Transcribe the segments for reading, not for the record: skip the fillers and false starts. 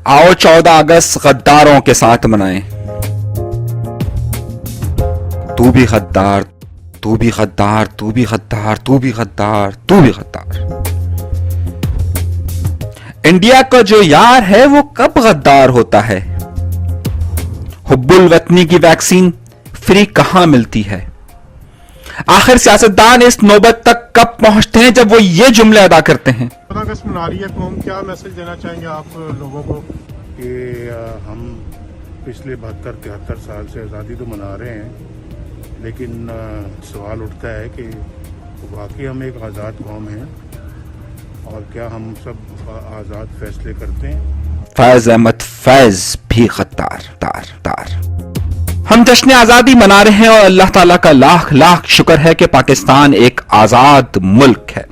आओ 14 अगस्त गद्दारों के साथ मनाएं। तू भी गद्दार, तू भी गद्दार, तू भी गद्दार, तू भी गद्दार, तू भी गद्दार। इंडिया का जो यार है वो कब गद्दार होता है? हुब्बुल वतनी की वैक्सीन फ्री कहां मिलती है? आखिर सियासतदान इस नौबत तक कब पहुंचते हैं जब वो ये जुमले अदा करते हैं? 14 अगस्त मना रही है कौम, क्या मैसेज देना चाहेंगे आप लोगों को? कि हम पिछले 72-73 साल से आज़ादी तो मना रहे हैं, लेकिन सवाल उठता है कि वाकई हम एक आज़ाद कौम हैं और क्या हम सब आज़ाद फैसले करते हैं? फैज अहमद फैज भी गद्दार तार तार। हम जश्न आजादी मना रहे हैं और अल्लाह ताला का लाख लाख शुक्र है कि पाकिस्तान एक आजाद मुल्क है,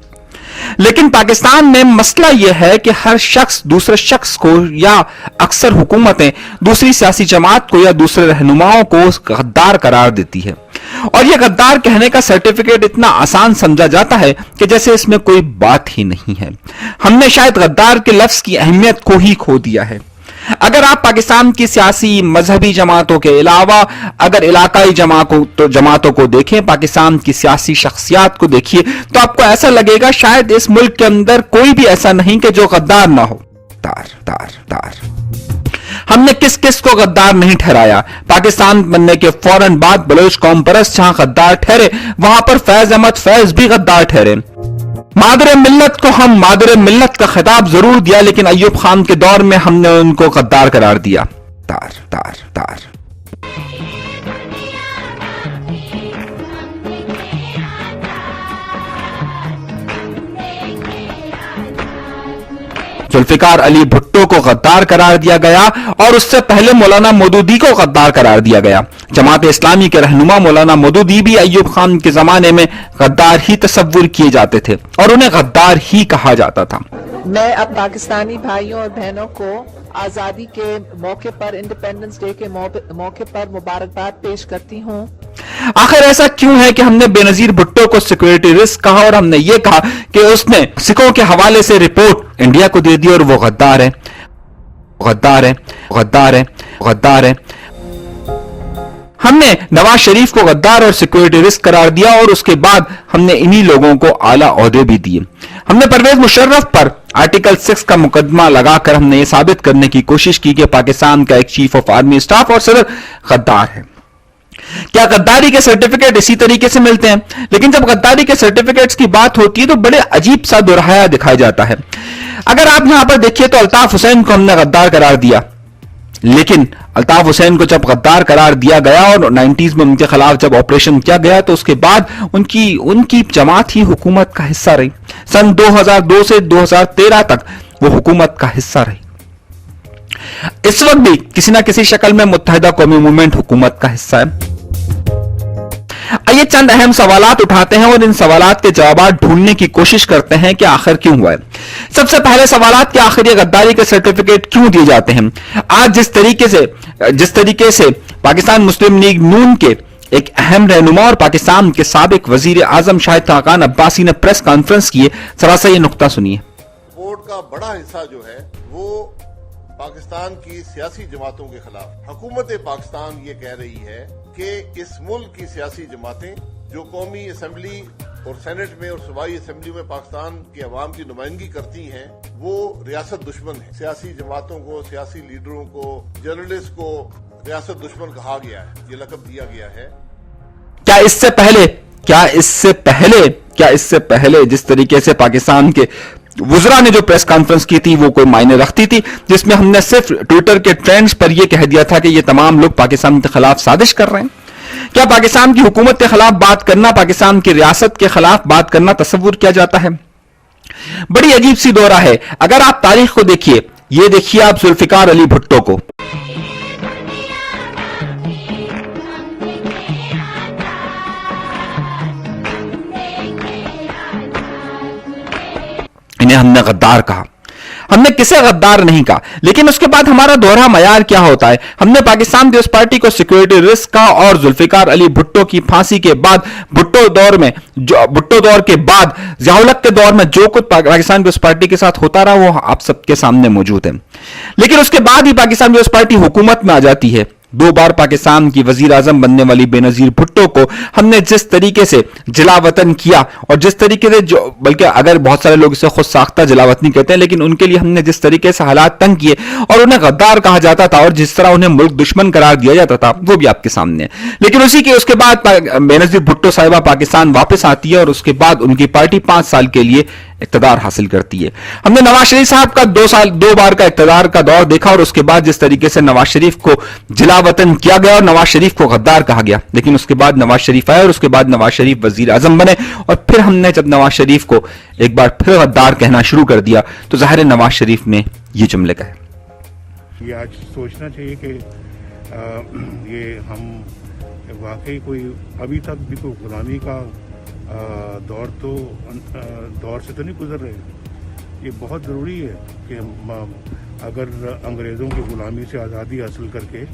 लेकिन पाकिस्तान में मसला यह है कि हर शख्स दूसरे शख्स को या अक्सर हुकूमतें दूसरी सियासी जमात को या दूसरे रहनुमाओं को गद्दार करार देती है, और यह गद्दार कहने का सर्टिफिकेट इतना आसान समझा जाता है कि जैसे इसमें कोई बात ही नहीं है। हमने शायद गद्दार के लफ्ज की अहमियत को ही खो दिया है। अगर आप पाकिस्तान की सियासी मजहबी जमातों के अलावा अगर इलाकाई जमातों को देखें, पाकिस्तान की सियासी शख्सियात को देखिए, तो आपको ऐसा लगेगा शायद इस मुल्क के अंदर कोई भी ऐसा नहीं कि जो गद्दार ना हो। तार तार तार। हमने किस किस को गद्दार नहीं ठहराया? पाकिस्तान बनने के फौरन बाद बलोच कौम परस्त जहां गद्दार ठहरे, वहां पर फैज अहमद फैज भी गद्दार ठहरे। मादर मिल्लत को हम मादर मिल्लत का खिताब जरूर दिया, लेकिन अय्यूब खान के दौर में हमने उनको गद्दार करार दिया। तार तार तार। जुल्फिकार अली भुट्टो को गद्दार करार दिया गया और उससे पहले मौलाना मौदूदी को गद्दार करार दिया गया। जमात इस्लामी के रहनुमा मौलाना मौदूदी भी अय्यूब खान के जमाने में गद्दार ही तस्वुर किए जाते थे और उन्हें गद्दार ही कहा जाता था। मैं अब पाकिस्तानी भाइयों और बहनों को आजादी के मौके पर, इंडिपेंडेंस डे के मौके पर मुबारकबाद पेश करती हूँ। आखिर ऐसा क्यों है कि हमने बेनजीर भुट्टो को सिक्योरिटी रिस्क कहा और हमने ये कहा कि उसने सिखों के हवाले से रिपोर्ट इंडिया को दे दी और वो गद्दार है, गद्दार है, गद्दार है, गद्दार है। हमने नवाज शरीफ को गद्दार और सिक्योरिटी रिस्क करार दिया और उसके बाद हमने इन्हीं लोगों को आला ओहदे भी दिए। हमने परवेज मुशर्रफ पर आर्टिकल 6 का मुकदमा लगाकर हमने ये साबित करने की कोशिश की कि पाकिस्तान का एक चीफ ऑफ आर्मी स्टाफ और सदर गद्दार है। क्या गद्दारी के सर्टिफिकेट इसी तरीके से मिलते हैं? लेकिन जब गद्दारी के सर्टिफिकेट्स की बात होती है तो बड़े अजीब सा दुरहाया दिखाया जाता है। अगर आप यहां पर देखिए तो अल्ताफ हुसैन को हमने गद्दार करार दिया, लेकिन अल्ताफ हुसैन को जब गद्दार करार दिया गया और 90s में उनके खिलाफ जब ऑपरेशन किया गया तो उसके बाद उनकी जमात ही हुकूमत का हिस्सा रही। सन 2002 से 2013 तक वो हुकूमत का हिस्सा रही। इस वक्त भी किसी ना किसी शक्ल में मुत्तहिदा कौमी मूवमेंट हुकूमत का हिस्सा है। आइए चंद अहम सवालात उठाते हैं और इन सवालात के जवाब ढूंढने की कोशिश करते हैं कि आखिर क्यों हुआ है। सबसे पहले सवालात कि आखिर ये गद्दारी के सर्टिफिकेट क्यों दिए जाते हैं? आज जिस तरीके से पाकिस्तान मुस्लिम लीग नून के एक अहम रहनुमा और पाकिस्तान के साबिक वजीर आजम शाहिद खाकान अब्बासी ने प्रेस कॉन्फ्रेंस की है, जरा सा ये नुक्ता सुनिए। वोट का बड़ा हिस्सा जो है वो पाकिस्तान की सियासी जमातों के खिलाफ। हुकूमत पाकिस्तान ये कह रही है कि इस मुल्क की सियासी जमातें जो कौमी असम्बली और सेनेट में और सूबाई असम्बली में पाकिस्तान की अवाम की नुमाइंदगी करती हैं, वो रियासत दुश्मन है। सियासी जमातों को, सियासी लीडरों को, जर्नलिस्ट को रियासत दुश्मन कहा गया है, ये लक़ब दिया गया है। क्या इससे पहले जिस तरीके से पाकिस्तान के वुज़रा ने जो प्रेस कॉन्फ्रेंस की थी वो कोई मायने रखती थी, जिसमें हमने सिर्फ ट्विटर के ट्रेंड्स पर यह कह दिया था कि ये तमाम लोग पाकिस्तान के खिलाफ साजिश कर रहे हैं? क्या पाकिस्तान की हुकूमत के खिलाफ बात करना, पाकिस्तान की रियासत के खिलाफ बात करना तस्वुर किया जाता है? बड़ी अजीब सी दौरा है। अगर आप तारीख को देखिए, ये देखिए आप जुल्फिकार अली भुट्टो को, इन्हें हमने गद्दार कहा। हमने किसे गद्दार नहीं कहा, लेकिन उसके बाद हमारा दोहरा मयार क्या होता है। हमने पाकिस्तान पीपल्स पार्टी को सिक्योरिटी रिस्क का और जुल्फिकार अली भुट्टो की फांसी के बाद, भुट्टो दौर के बाद ज़ियाउल हक के दौर में जो कुछ पाकिस्तान पीपल्स पार्टी के साथ होता रहा वो आप सबके सामने मौजूद है। लेकिन उसके बाद ही पाकिस्तान पीपल्स पार्टी हुकूमत में आ जाती है। 2 बार पाकिस्तान की वजीर आजम बनने वाली बेनजीर भुट्टो को हमने जिस तरीके से जिलावतन किया, और जिस तरीके से बल्कि अगर बहुत सारे लोग इसे खुद साख्ता जिलावतनी कहते हैं, लेकिन उनके लिए हमने जिस तरीके से हालात तंग किए और उन्हें गद्दार कहा जाता था और जिस तरह उन्हें मुल्क दुश्मन करार दिया जाता था, वो भी आपके सामने है। लेकिन उसके बाद बेनजीर भुट्टो साहिबा पाकिस्तान वापस आती है और उसके बाद उनकी पार्टी 5 साल के लिए इक्तदार हासिल करती है। हमने नवाज शरीफ साहब का 2 बार का इक्तदार का दौर देखा और उसके बाद जिस तरीके से नवाज शरीफ को जिलावतन किया गया और नवाज शरीफ को गद्दार कहा गया, लेकिन उसके बाद नवाज शरीफ आए और उसके बाद नवाज शरीफ वजीर आजम बने, और फिर हमने जब नवाज शरीफ को एक बार फिर गद्दार कहना शुरू कर दिया तो जाहिर है नवाज शरीफ ने ये जुमले कहे। ये आज सोचना चाहिए कि ये हम वाकई कोई अभी तक भी कोई गुलामी का दौर से तो नहीं गुजर रहे। ये बहुत ज़रूरी है कि अगर अंग्रेज़ों की ग़ुलामी से आज़ादी हासिल करके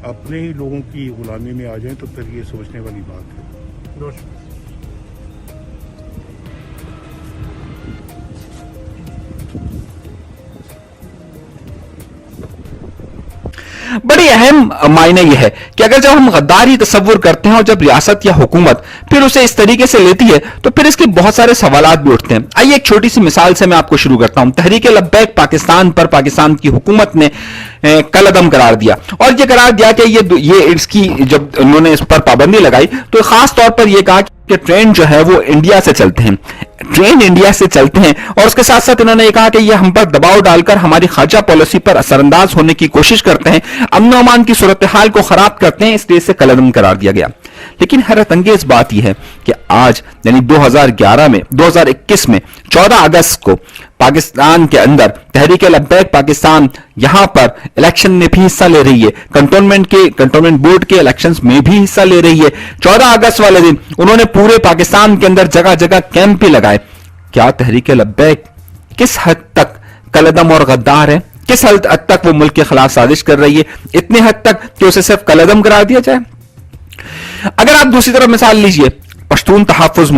अपने ही लोगों की ग़ुलामी में आ जाएं तो फिर ये सोचने वाली बात है। बड़ी अहम मायने यह है कि अगर जब हम गद्दारी तस्वुर करते हैं और जब रियासत या हुकूमत फिर उसे इस तरीके से लेती है तो फिर इसके बहुत सारे सवालात भी उठते हैं। आइए एक छोटी सी मिसाल से मैं आपको शुरू करता हूं। तहरीक लब्बैक पाकिस्तान पर पाकिस्तान की हुकूमत ने कलअदम करार दिया, और यह करार दिया कि ये इसकी जब उन्होंने इस पर पाबंदी लगाई तो खास तौर पर यह कहा कि ट्रेन जो है वो इंडिया से चलते हैं, ट्रेन इंडिया से चलते हैं, और उसके साथ साथ इन्होंने ये कहा कि ये हम पर दबाव डालकर हमारी खारजा पॉलिसी पर असरअंदाज होने की कोशिश करते हैं, अमन और अमान की सूरत हाल को खराब करते हैं, इसलिए इसे कलअदम करार दिया गया। लेकिन हैरत अंगेज बात यह है कि आज यानी 2021 में 14 अगस्त को पाकिस्तान के अंदर तहरीक लब्बैक पाकिस्तान यहां पर इलेक्शन में भी हिस्सा ले रही है, कंटोनमेंट बोर्ड के इलेक्शंस में भी हिस्सा ले रही है। 14 अगस्त वाले दिन उन्होंने पूरे पाकिस्तान के अंदर जगह जगह कैंप भी लगाए। क्या तहरीक लब्बैक किस हद तक कलअदम और गद्दार है? किस हद तक वो मुल्क के खिलाफ साजिश कर रही है? इतने हद तक कि उसे सिर्फ कलअदम करार दिया जाए। अगर आप दूसरी तरफ मिसाल लीजिए पश्तून तहफ़्फ़ुज़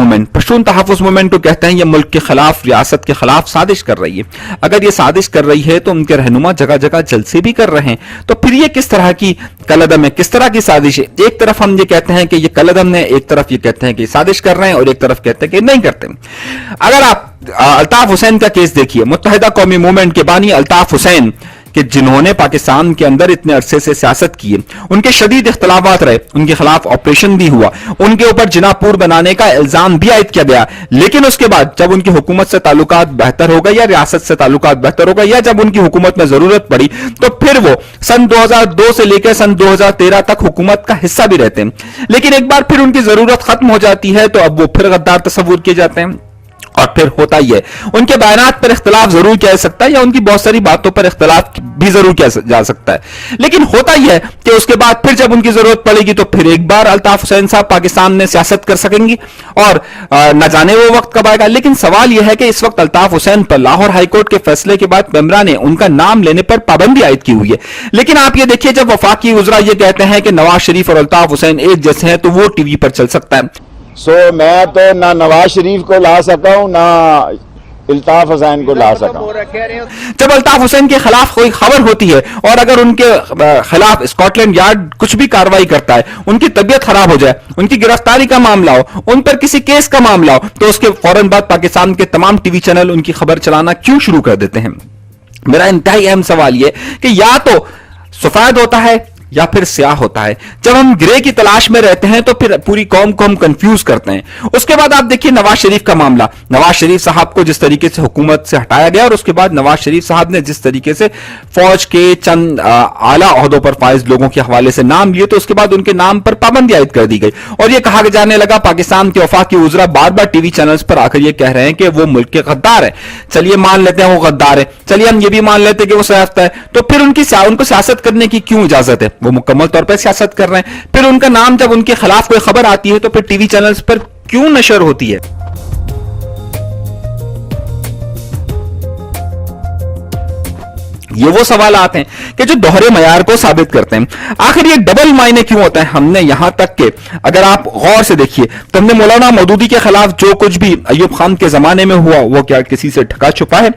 मूवमेंट को कहते हैं ये मुल्क के खिलाफ, रियासत के खिलाफ साजिश कर रही है। अगर ये साजिश कर रही है तो उनके रहनुमा जगह जगह जलसे भी कर रहे हैं, तो फिर ये किस तरह की कलअदम है, किस तरह की साजिश है? एक तरफ हम ये कहते हैं कि ये कलअदम है, एक तरफ ये कहते हैं कि साजिश कर रहे हैं, और एक तरफ कहते हैं कि नहीं करते। अगर आप अल्ताफ हुसैन का केस देखिए, मुत्तहिदा कौमी मूवमेंट के बानी अल्ताफ हुसैन कि जिन्होंने पाकिस्तान के अंदर इतने अरसे से सियासत की है, उनके शदीद इख्तलाफात रहे, उनके खिलाफ ऑपरेशन भी हुआ, उनके ऊपर जिनापुर बनाने का इल्जाम भी आयद किया गया, लेकिन उसके बाद जब उनकी हुकूमत से ताल्लुकात बेहतर हो गए या रियासत से ताल्लुकात बेहतर हो गए या जब उनकी हुकूमत में जरूरत पड़ी तो फिर वो सन 2002 से लेकर सन 2013 तक हुकूमत का हिस्सा भी रहते हैं। लेकिन एक बार फिर उनकी जरूरत खत्म हो जाती है तो अब वो फिर गद्दार तस्वुर किए जाते हैं, और फिर होता ही है उनके बयानात पर इख्तलाफ जरूर किया जा सकता है या उनकी बहुत सारी बातों पर इख्तलाफ भी जरूर किया जा सकता है, लेकिन होता ही है कि उसके बाद फिर जब उनकी जरूरत पड़ेगी तो फिर एक बार अल्ताफ हुसैन साहब पाकिस्तान में सियासत कर सकेंगी, और न जाने वो वक्त कब आएगा। लेकिन सवाल यह है कि इस वक्त अल्ताफ हुसैन पर लाहौर हाईकोर्ट के फैसले के बाद पेमरा ने उनका नाम लेने पर पाबंदी आयद की हुई है। लेकिन आप ये देखिए जब वफाकी वज़रा ये कहते हैं कि नवाज शरीफ और अल्ताफ हुसैन एक जैसे हैं तो वो टीवी पर चल सकता है। मैं तो ना नवाज शरीफ को ला सका हूं ना अल्ताफ हुसैन को ला सका। जब अल्ताफ हुसैन के खिलाफ कोई खबर होती है और अगर उनके खिलाफ स्कॉटलैंड यार्ड कुछ भी कार्रवाई करता है, उनकी तबीयत खराब हो जाए, उनकी गिरफ्तारी का मामला हो, उन पर किसी केस का मामला हो, तो उसके फौरन बाद पाकिस्तान के तमाम टीवी चैनल उनकी खबर चलाना क्यों शुरू कर देते हैं? मेरा इंतहाई अहम सवाल यह कि या तो सफेद होता है या फिर स्याह होता है। जब हम ग्रे की तलाश में रहते हैं तो फिर पूरी कौम को हम कंफ्यूज करते हैं। उसके बाद आप देखिए नवाज शरीफ का मामला, नवाज शरीफ साहब को जिस तरीके से हुकूमत से हटाया गया और उसके बाद नवाज शरीफ साहब ने जिस तरीके से फौज के चंद आला ओहदों पर फाइज लोगों के हवाले से नाम लिए, तो उसके बाद उनके नाम पर पाबंदी आयद कर दी गई और यह कहा जाने लगा, पाकिस्तान के वफाकी वज़रा बार बार टीवी चैनल्स पर आकर यह कह रहे हैं कि वो मुल्क के गद्दार है। चलिए मान लेते हैं वो गद्दार है, चलिए हम ये भी मान लेते हैं कि वो सियासत है, तो फिर उनको सियासत करने की क्यों इजाजत है? वो मुकम्मल तौर पर सियासत कर रहे हैं। फिर उनका नाम जब उनके खिलाफ कोई खबर आती है तो फिर टीवी चैनल्स पर क्यों नशर होती है? یہ وہ سوالات ہیں کہ جو دوہرے معیار کو ثابت کرتے ہیں. آخر یہ ڈبل معنی کیوں ہوتا ہے؟ ہم نے یہاں تک کہ اگر آپ غور سے دیکھیے تو ہم نے مولانا مودودی کے خلاف جو کچھ بھی ایوب خان کے زمانے میں ہوا وہ کیا کسی سے ڈھکا چھپا ہے؟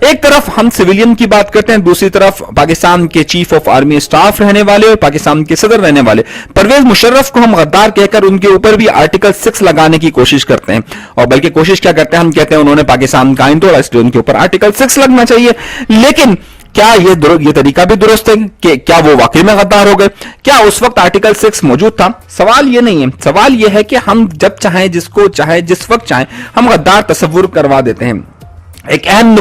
ایک طرف ہم سویلین کی بات کرتے ہیں، دوسری طرف پاکستان کے چیف آف آرمی اسٹاف رہنے والے اور پاکستان کے صدر رہنے والے پرویز مشرف کو ہم غدار کہہ کر ان کے اوپر بھی آرٹیکل 6 لگانے کی کوشش کرتے ہیں. اور بلکہ کوشش کیا کرتے ہیں، ہم کہتے ہیں انہوں نے پاکستان کا آئین توڑا اس لیے ان کے اوپر آرٹیکل 6 لگنا چاہیے. لیکن کیا یہ طریقہ بھی درست ہے کہ کیا وہ واقعی میں غدار ہو گئے؟ کیا اس وقت آرٹیکل 6 موجود تھا؟ سوال یہ نہیں ہے. سوال یہ ہے کہ ہم جب چاہیں، جس کو چاہے، جس وقت چاہیں، ہم غدار تصور کروا دیتے ہیں. ایک اہم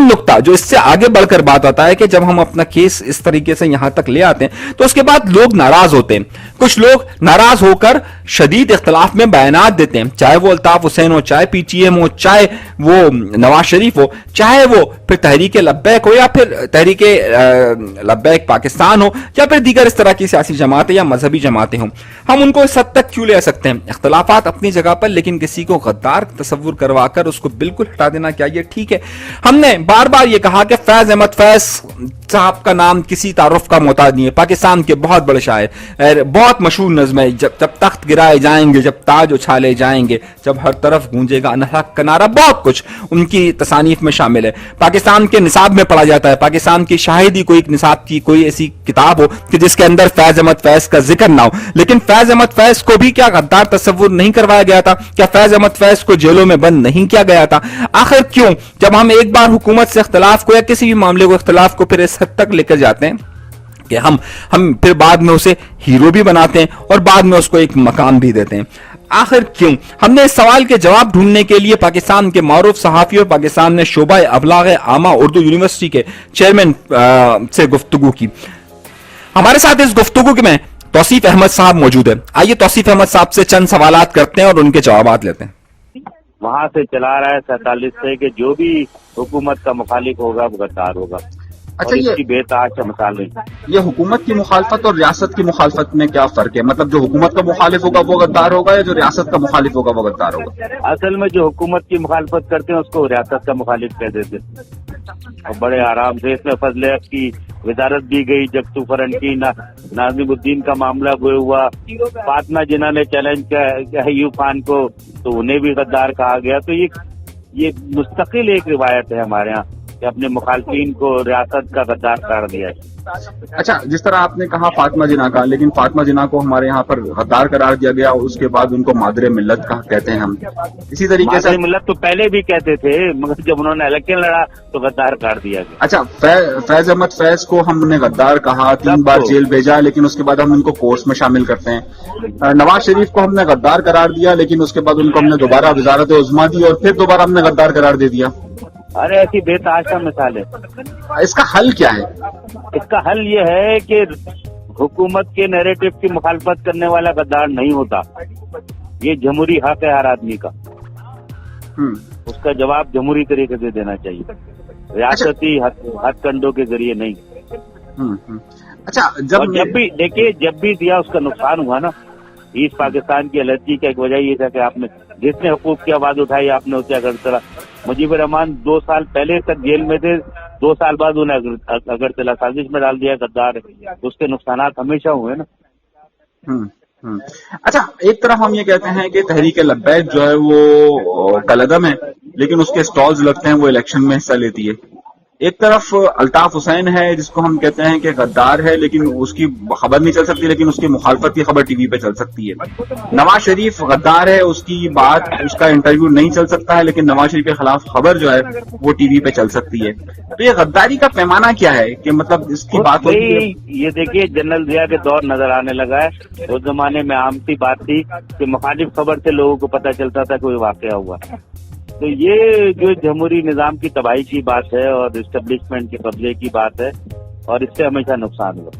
نقطہ جو اس سے آگے بڑھ کر بات آتا ہے کہ جب ہم اپنا کیس اس طریقے سے یہاں تک لے آتے ہیں تو اس کے بعد لوگ ناراض ہوتے ہیں. کچھ لوگ ناراض ہو کر شدید اختلاف میں بیانات دیتے ہیں، چاہے وہ الطاف حسین ہو، چاہے پی ٹی ایم ہو، چاہے وہ نواز شریف ہو، چاہے وہ پھر تحریک لبیک ہو یا پھر تحریک لبیک پاکستان ہو یا پھر دیگر اس طرح کی سیاسی جماعتیں یا مذہبی جماعتیں ہوں. ہم ان کو اس حد تک کیوں لے سکتے ہیں؟ اختلافات اپنی جگہ پر، لیکن کسی کو غدار تصور کروا کر اس کو بالکل ہٹا دینا کیا یہ ٹھیک ہے؟ ہم نے بار بار یہ کہا کہ فیض احمد فیض صاحب کا نام کسی تعارف کا محتاج نہیں ہے. پاکستان کے بہت بڑے شاعر، بہت مشہور نظم ہے، جب تخت گرائے جائیں گے، جب تاج اچھالے جائیں گے، جب ہر طرف گونجے گا انحق کا نعرہ، بہت کچھ ان کی تصانیف میں شامل ہے. پاکستان کے نصاب میں پڑھا جاتا ہے. پاکستان کی شاہدی کوئی ایک نصاب کی کوئی ایسی کتاب ہو کہ جس کے اندر فیض احمد فیض کا ذکر نہ ہو. لیکن فیض احمد فیض کو بھی کیا غدار تصور نہیں کروایا گیا تھا؟ کیا فیض احمد فیض کو جیلوں میں بند نہیں کیا گیا تھا؟ آخر کیوں جب ہم ایک بار حکومت سے اختلاف کو یا کسی بھی معاملے کو اختلاف کو پھر اس حد تک لے کر جاتے ہیں کہ ہم پھر بعد میں اسے ہیرو بھی بناتے ہیں اور بعد میں اس کو ایک مقام بھی دیتے ہیں؟ آخر کیوں؟ ہم نے اس سوال کے جواب ڈھونڈنے کے لیے پاکستان کے معروف صحافی اور پاکستان میں شعبہ ابلاغ عامہ اردو یونیورسٹی کے چیئرمین سے گفتگو کی. ہمارے ساتھ اس گفتگو میں توصیف احمد صاحب موجود ہے. آئیے توصیف احمد صاحب سے چند سوالات کرتے ہیں اور ان کے جوابات لیتے ہیں. وہاں سے چلا رہا ہے 47 سے کہ جو بھی حکومت کا مخالف ہوگا وہ غدار ہوگا. اچھا، اس کی بے تحاشا مثال نہیں. یہ حکومت کی مخالفت اور ریاست کی مخالفت میں کیا فرق ہے؟ مطلب جو حکومت کا مخالف ہوگا وہ غدار ہوگا یا جو ریاست کا مخالف ہوگا وہ غدار ہوگا؟ اصل میں جو حکومت کی مخالفت کرتے ہیں اس کو ریاست کا مخالف کہہ دیتے اور بڑے آرام سے. اس میں فضل حق کی وزارت دی گئی، جگتو فرنٹ کی، ناظم الدین کا معاملہ وہ ہوا، فاطمہ جناح نے چیلنج کیا ایوب خان کو تو انہیں بھی غدار کہا گیا. تو یہ مستقل ایک روایت ہے ہمارے ہاں کہ اپنے مخالفین کو ریاست کا غدار قرار دیا ہے. اچھا، جس طرح آپ نے کہا فاطمہ جناح کا، لیکن فاطمہ جناح کو ہمارے یہاں پر غدار قرار دیا گیا اور اس کے بعد ان کو مادر ملت کہتے ہیں ہم. اسی طریقے سے مادر ملت تو پہلے بھی کہتے تھے مگر جب انہوں نے الیکشن لڑا تو غدار قرار دیا گیا. اچھا، فیض احمد فیض کو ہم نے غدار کہا، 3 بار جیل بھیجا، لیکن اس کے بعد ہم ان کو کورس میں شامل کرتے ہیں. نواز شریف کو ہم نے غدار قرار دیا، لیکن اس کے بعد ان کو ہم نے دوبارہ وزارت عظمیٰ دی اور پھر دوبارہ ہم نے غدار قرار دے دیا. ارے ایسی بے تحاشا مثال ہے. اس کا حل کیا ہے؟ اس کا حل یہ ہے کہ حکومت کے نیریٹو کی مخالفت کرنے والا غدار نہیں ہوتا. یہ جمہوری حق ہے ہر آدمی کا، اس کا جواب جمہوری طریقے سے دینا چاہیے، ریاستی ہتھ کنڈوں کے ذریعے نہیں. اچھا، جب بھی دیکھیے جب بھی دیا اس کا نقصان ہوا نا. ایسٹ پاکستان کی الرجی کا ایک وجہ یہ تھا کہ آپ نے جس نے حقوق کی آواز اٹھائی آپ نے اسے اگرتلا. مجیب الرحمان 2 سال پہلے تک جیل میں تھے، 2 سال بعد انہیں اگرتلا سازش میں ڈال دیا غدار. اس کے نقصانات ہمیشہ ہوئے نا. اچھا، ایک طرف ہم یہ کہتے ہیں کہ تحریک لبیک جو ہے وہ کالعدم ہے، لیکن اس کے سٹالز لگتے ہیں، وہ الیکشن میں حصہ لیتی ہے. ایک طرف الطاف حسین ہے جس کو ہم کہتے ہیں کہ غدار ہے، لیکن اس کی خبر نہیں چل سکتی، لیکن اس کی مخالفت کی خبر ٹی وی پہ چل سکتی ہے. نواز شریف غدار ہے، اس کی بات، اس کا انٹرویو نہیں چل سکتا ہے، لیکن نواز شریف کے خلاف خبر جو ہے وہ ٹی وی پہ چل سکتی ہے. تو یہ غداری کا پیمانہ کیا ہے کہ مطلب اس کی بات ہوتی ہے؟ یہ دیکھیے جنرل ضیاء کے دور نظر آنے لگا ہے. اس زمانے میں عام سی بات تھی کہ مخالف خبر سے لوگوں کو پتہ چلتا تھا کہ کوئی واقعہ ہوا. تو یہ جو جمہوری نظام کی تباہی کی بات ہے اور اسٹیبلشمنٹ کے قبضے کی بات ہے اور اس سے ہمیشہ نقصان ہوا.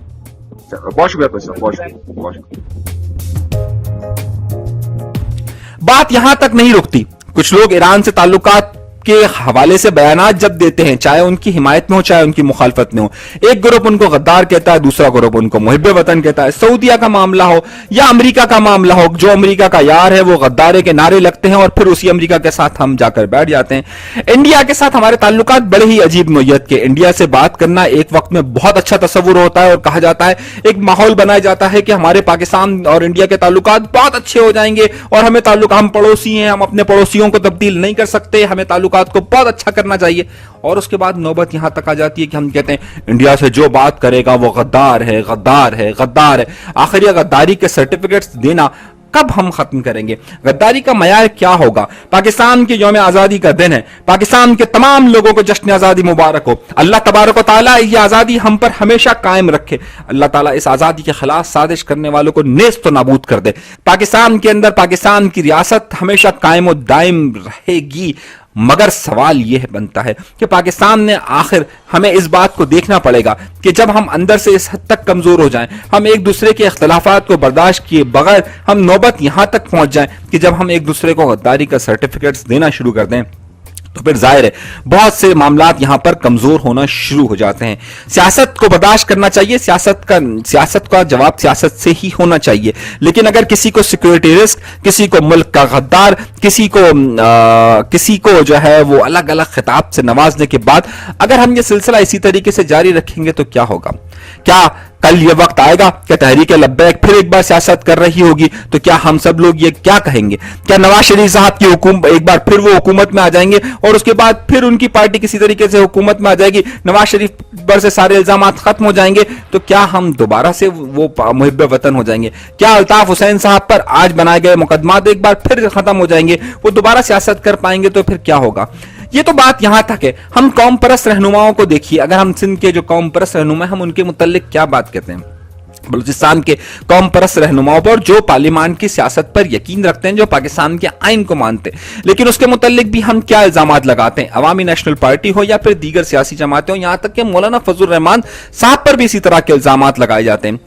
بہت شکریہ پروفیسر، بہت شکریہ. بات یہاں تک نہیں رکتی. کچھ لوگ ایران سے تعلقات کے حوالے سے بیانات جب دیتے ہیں, چاہے ان کی حمایت میں ہو چاہے ان کی مخالفت میں ہو, ایک گروپ ان کو غدار کہتا ہے, دوسرا گروپ ان کو محب وطن کہتا ہے. سعودیہ کا معاملہ ہو یا امریکہ کا معاملہ ہو, جو امریکہ کا یار ہے وہ غدارے کے نعرے لگتے ہیں اور پھر اسی امریکہ کے ساتھ ہم جا کر بیٹھ جاتے ہیں. انڈیا کے ساتھ ہمارے تعلقات بڑے ہی عجیب نوعیت کے. انڈیا سے بات کرنا ایک وقت میں بہت اچھا تصور ہوتا ہے اور کہا جاتا ہے, ایک ماحول بنایا جاتا ہے کہ ہمارے پاکستان اور انڈیا کے تعلقات بہت اچھے ہو جائیں گے اور ہم پڑوسی ہیں, ہم اپنے پڑوسیوں کو تبدیل نہیں کر سکتے, ہمیں تعلقات کو بہت اچھا کرنا چاہیے. اور اس کے بعد نوبت یہاں تک آ جاتی ہے کہ ہم کہتے ہیں انڈیا سے جو بات کرے گا وہ غدار ہے, غدار ہے, غدار ہے. آخر یہ غداری کے سرٹیفکیٹس دینا کب ہم ختم کریں گے؟ غداری کا معیار کیا ہوگا؟ پاکستان کے یوم آزادی کا دن ہے, پاکستان کے تمام لوگوں کو جشن آزادی مبارک ہو. اللہ تبارک و تعالیٰ یہ آزادی ہم پر ہمیشہ قائم رکھے. اللہ تعالیٰ اس آزادی کے خلاف سازش کرنے والوں کو نیست و نابود کر دے. پاکستان کے اندر پاکستان کی ریاست ہمیشہ قائم و دائم رہے گی. مگر سوال یہ بنتا ہے کہ پاکستان نے آخر ہمیں اس بات کو دیکھنا پڑے گا کہ جب ہم اندر سے اس حد تک کمزور ہو جائیں, ہم ایک دوسرے کے اختلافات کو برداشت کیے بغیر ہم نوبت یہاں تک پہنچ جائیں کہ جب ہم ایک دوسرے کو غداری کا سرٹیفکیٹس دینا شروع کر دیں, تو پھر ظاہر ہے بہت سے معاملات یہاں پر کمزور ہونا شروع ہو جاتے ہیں. سیاست کو برداشت کرنا چاہیے, سیاست کا جواب سیاست سے ہی ہونا چاہیے. لیکن اگر کسی کو سیکورٹی رسک, کسی کو ملک کا غدار, کسی کو جو ہے وہ الگ الگ خطاب سے نوازنے کے بعد اگر ہم یہ سلسلہ اسی طریقے سے جاری رکھیں گے تو کیا ہوگا؟ کیا کل یہ وقت آئے گا کہ تحریک لبیک پھر ایک بار سیاست کر رہی ہوگی تو کیا ہم سب لوگ یہ کیا کہیں گے؟ کیا نواز شریف صاحب کی حکومت ایک بار پھر وہ حکومت میں آ جائیں گے اور اس کے بعد پھر ان کی پارٹی کسی طریقے سے حکومت میں آ جائے گی, نواز شریف پر سے سارے الزامات ختم ہو جائیں گے, تو کیا ہم دوبارہ سے وہ محب وطن ہو جائیں گے؟ کیا الطاف حسین صاحب پر آج بنائے گئے مقدمات ایک بار پھر ختم ہو جائیں گے, وہ دوبارہ سیاست کر پائیں گے؟ تو پھر کیا ہوگا؟ یہ تو بات یہاں تک ہے. ہم قوم پرست رہنماؤں کو دیکھیے, اگر ہم سندھ کے جو قوم پرست رہنما ہم ان کے متعلق کیا بات کہتے ہیں؟ بلوچستان کے قوم پرست رہنماؤں پر جو پارلیمان کی سیاست پر یقین رکھتے ہیں, جو پاکستان کے آئین کو مانتے ہیں, لیکن اس کے متعلق بھی ہم کیا الزامات لگاتے ہیں؟ عوامی نیشنل پارٹی ہو یا پھر دیگر سیاسی جماعتیں ہوں, یہاں تک کہ مولانا فضل الرحمان صاحب پر بھی اسی طرح کے الزامات لگائے جاتے ہیں.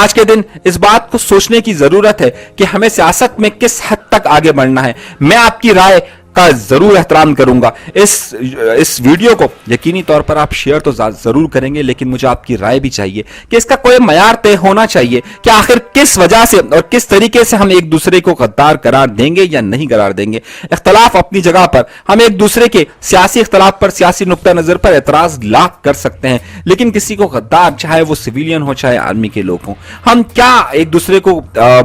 آج کے دن اس بات کو سوچنے کی ضرورت ہے کہ ہمیں سیاست میں کس حد تک آگے بڑھنا ہے. میں آپ کی رائے کا ضرور احترام کروں گا. اس ویڈیو کو یقینی طور پر آپ شیئر تو ضرور کریں گے, لیکن مجھے آپ کی رائے بھی چاہیے کہ اس کا کوئی معیار طے ہونا چاہیے کہ آخر کس وجہ سے اور کس طریقے سے ہم ایک دوسرے کو غدار قرار دیں گے یا نہیں قرار دیں گے. اختلاف اپنی جگہ پر, ہم ایک دوسرے کے سیاسی اختلاف پر, سیاسی نقطہ نظر پر اعتراض لاکھ کر سکتے ہیں, لیکن کسی کو غدار, چاہے وہ سویلین ہو چاہے آرمی کے لوگ ہوں, ہم کیا ایک دوسرے کو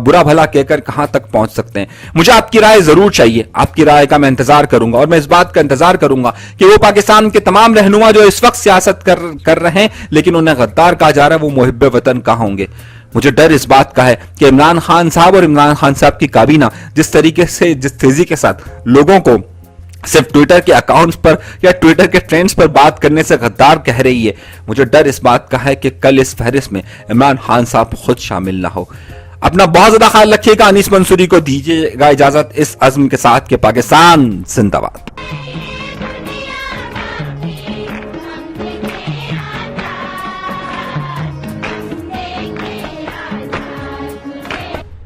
برا بھلا کہہ کر کہاں تک پہنچ سکتے ہیں؟ مجھے آپ کی رائے ضرور چاہیے. آپ کی رائے کا میں انتظار کروں گا اور میں اس بات کا انتظار کروں گا کہ وہ پاکستان کے تمام رہنما جو اس وقت سیاست کر رہے ہیں لیکن انہیں غدار کہا جا رہا ہے, وہ محب وطن کہاں ہوں گے؟ مجھے ڈر اس بات کا ہے کہ عمران خان صاحب اور عمران خان صاحب کی کابینہ جس طریقے سے, جس تیزی کے ساتھ لوگوں کو صرف ٹویٹر کے اکاؤنٹس پر یا ٹویٹر کے ٹرینڈز پر بات کرنے سے غدار کہہ رہی ہے, مجھے ڈر اس بات کا ہے کہ کل اس فہرست میں عمران خان صاحب خود شامل نہ ہو. اپنا بہت زیادہ خیال رکھیے گا. انیس منصوری کو دیجیے گا اجازت اس عزم کے ساتھ کہ پاکستان زندہ باد.